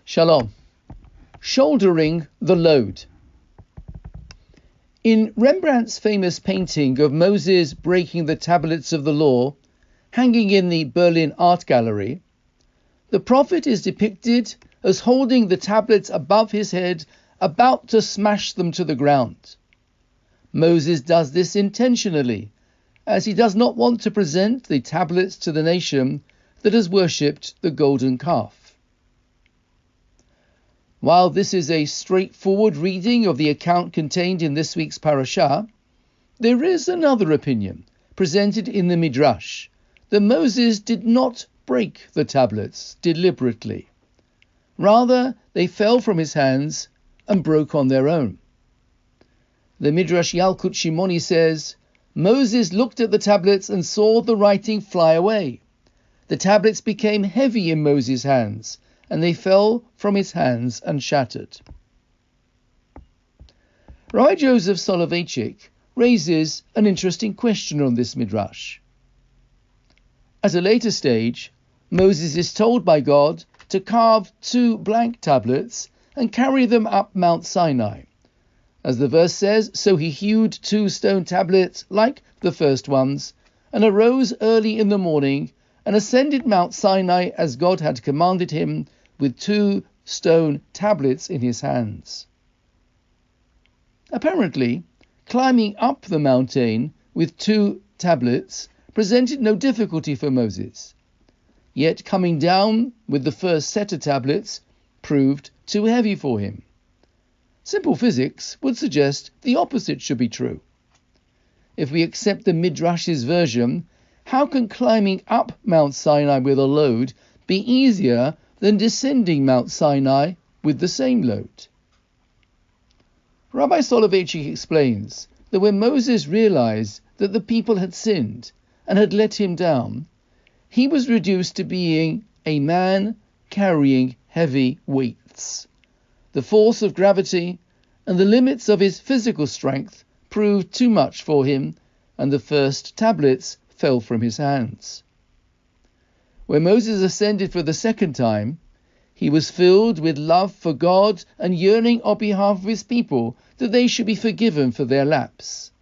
Shalom. Shouldering the load. In Rembrandt's famous painting of Moses breaking the tablets of the law, hanging in the Berlin Art Gallery, the prophet is depicted as holding the tablets above his head, about to smash them to the ground. Moses does this intentionally, as he does not want to present the tablets to the nation that has worshipped the golden calf. While this is a straightforward reading of the account contained in this week's parashah, there is another opinion presented in the Midrash that Moses did not break the tablets deliberately. Rather, they fell from his hands and broke on their own. The Midrash Yalkut Shimoni says, Moses looked at the tablets and saw the writing fly away. The tablets became heavy in Moses' hands, and they fell from his hands and shattered. Rabbi Joseph Soloveitchik raises an interesting question on this Midrash. At a later stage, Moses is told by God to carve 2 blank tablets and carry them up Mount Sinai. As the verse says, so he hewed 2 stone tablets like the first ones, and arose early in the morning, and ascended Mount Sinai as God had commanded him, with 2 stone tablets in his hands. Apparently, climbing up the mountain with 2 tablets presented no difficulty for Moses. Yet coming down with the first set of tablets proved too heavy for him. Simple physics would suggest the opposite should be true. If we accept the Midrash's version, how can climbing up Mount Sinai with a load be easier than descending Mount Sinai with the same load? Rabbi Soloveitchik explains that when Moses realized that the people had sinned and had let him down, he was reduced to being a man carrying heavy weights. The force of gravity and the limits of his physical strength proved too much for him, and the first tablets fell from his hands. When Moses ascended for the second time, he was filled with love for God and yearning on behalf of his people that they should be forgiven for their lapse.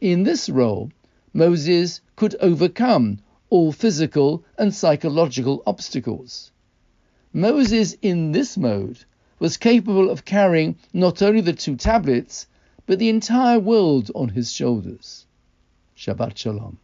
In this role, Moses could overcome all physical and psychological obstacles. Moses, in this mode, was capable of carrying not only the 2 tablets, but the entire world on his shoulders. Shabbat Shalom.